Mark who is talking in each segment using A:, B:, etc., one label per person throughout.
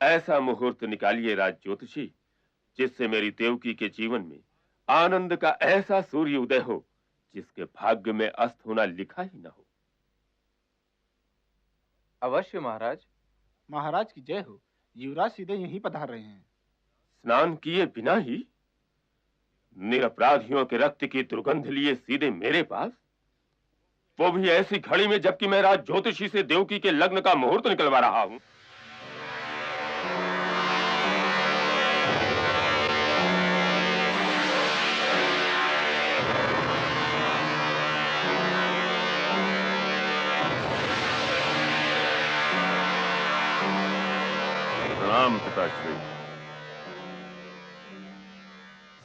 A: ऐसा मुहूर्त निकालिए राज ज्योतिषी, जिससे मेरी देवकी के जीवन में आनंद का ऐसा सूर्य उदय हो जिसके भाग्य में अस्त होना लिखा ही न हो।
B: अवश्य महाराज।
C: महाराज की जय हो। युवराज सीधे यहीं पधार रहे हैं।
A: स्नान किए बिना ही निरपराधियों के रक्त की दुर्गंध लिए सीधे मेरे पास, वो भी ऐसी घड़ी में जबकि मैं राज ज्योतिषी से देवकी के लग्न का मुहूर्त निकलवा रहा हूं।
D: प्रणाम पिताश्री।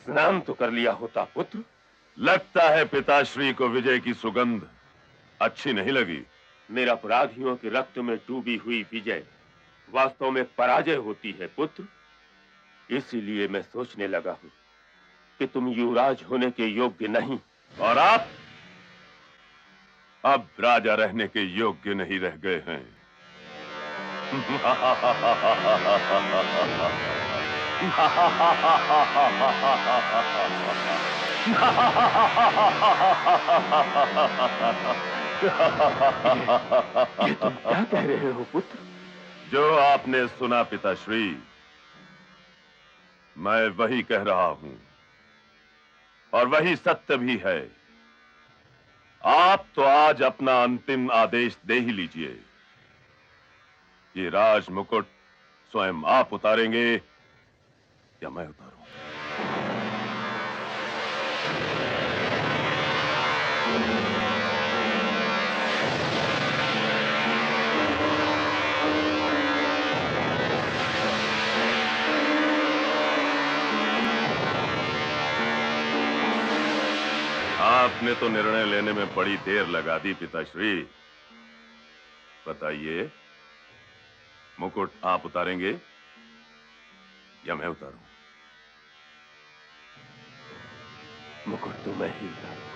A: स्नान तो कर लिया होता पुत्र।
D: लगता है पिताश्री को विजय की सुगंध अच्छी नहीं लगी।
A: निरपराधियों के रक्त में डूबी हुई विजय वास्तव में पराजय होती है पुत्र। इसीलिए मैं सोचने लगा हूं कि तुम युवराज होने के योग्य नहीं,
D: और आप अब राजा रहने के योग्य नहीं रह गए हैं।
A: ये तुम क्या कह रहे हो पुत्र?
D: जो आपने सुना पिताश्री, मैं वही कह रहा हूं और वही सत्य भी है। आप तो आज अपना अंतिम आदेश दे ही लीजिए। ये राज मुकुट स्वयं आप उतारेंगे या मैं उतारूं? आपने तो निर्णय लेने में बड़ी देर लगा दी पिताश्री। बताइए, मुकुट आप उतारेंगे या मैं उतारूं?
A: मुकुट तो मैं ही उतारूंगा।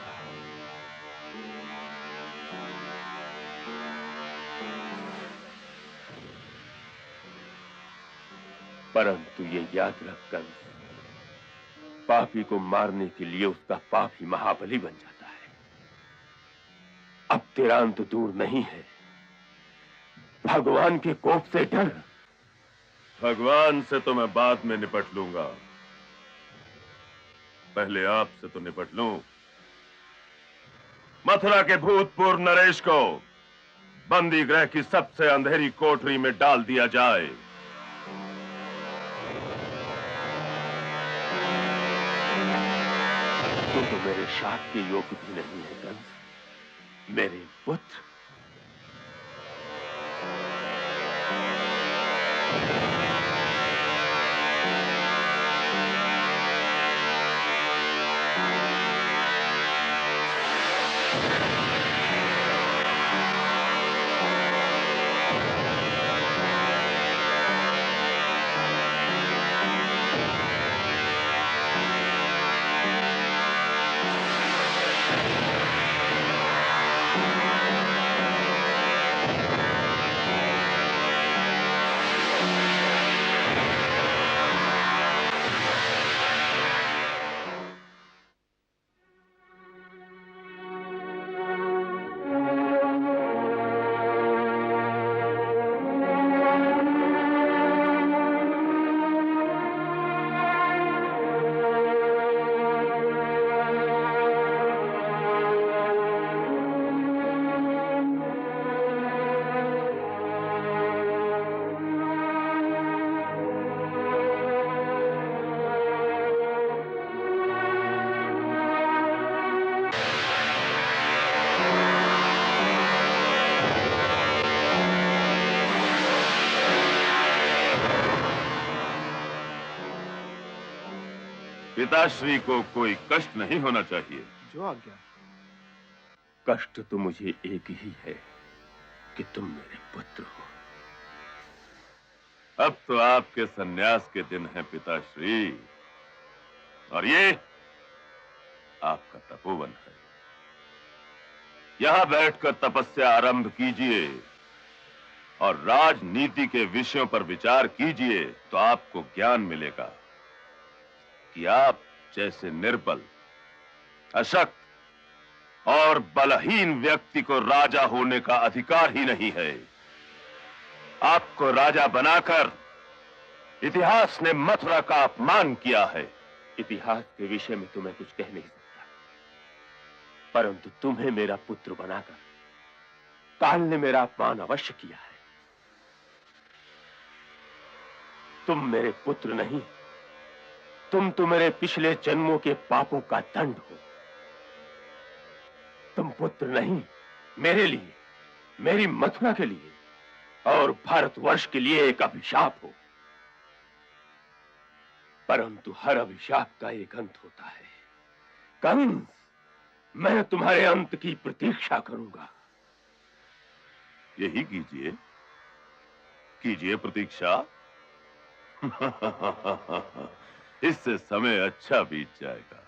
A: परंतु ये याद रखकर, पापी को मारने के लिए उसका पाप ही महाबली बन जाता है। अब तेरा अंत दूर नहीं है। भगवान के कोप से डर।
D: भगवान से तो मैं बाद में निपट लूंगा, पहले आपसे तो निपट लूं। मथुरा के भूतपूर्व नरेश को बंदी गृह की सबसे अंधेरी कोठरी में डाल दिया जाए।
A: तू तो मेरे शाप के योग्य भी नहीं है कंस, मेरे पुत्र।
D: पिताश्री को कोई कष्ट नहीं होना चाहिए।
C: जो आज्ञा।
A: कष्ट तो मुझे एक ही है कि तुम मेरे पुत्र हो।
D: अब तो आपके सन्यास के दिन हैं पिताश्री, और ये आपका तपोवन है। यहां बैठकर तपस्या आरंभ कीजिए और राजनीति के विषयों पर विचार कीजिए, तो आपको ज्ञान मिलेगा कि आप जैसे निर्बल, अशक्त और बलहीन व्यक्ति को राजा होने का अधिकार ही नहीं है। आपको राजा बनाकर इतिहास ने मथुरा का अपमान किया है।
A: इतिहास के विषय में तुम्हें कुछ कह नहीं सकता, परंतु तुम्हें मेरा पुत्र बनाकर काल ने मेरा अपमान अवश्य किया है। तुम मेरे पुत्र नहीं, तुम तो मेरे पिछले जन्मों के पापों का दंड हो। तुम पुत्र नहीं, मेरे लिए, मेरी मथुरा के लिए और भारतवर्ष के लिए एक अभिशाप हो। परंतु हर अभिशाप का एक अंत होता है। कंस, मैं तुम्हारे अंत की प्रतीक्षा करूंगा।
D: यही कीजिए, कीजिए प्रतीक्षा। इससे समय अच्छा बीत जाएगा।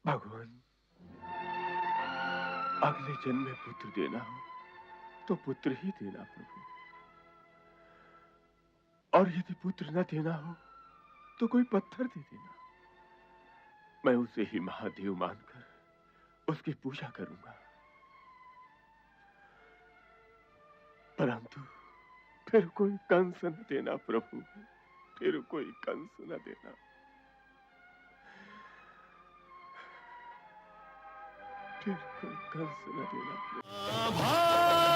A: भगवान, अगले जन्म में पुत्र देना हो तो पुत्र ही देना प्रभु, और यदि पुत्र न देना हो तो कोई पत्थर दे देना। मैं उसे ही महादेव मानकर उसकी पूजा करूंगा। परंतु फिर कोई कंस न देना प्रभु, फिर कोई कंस न देना। फिर कोई कंस न देना प्रभु।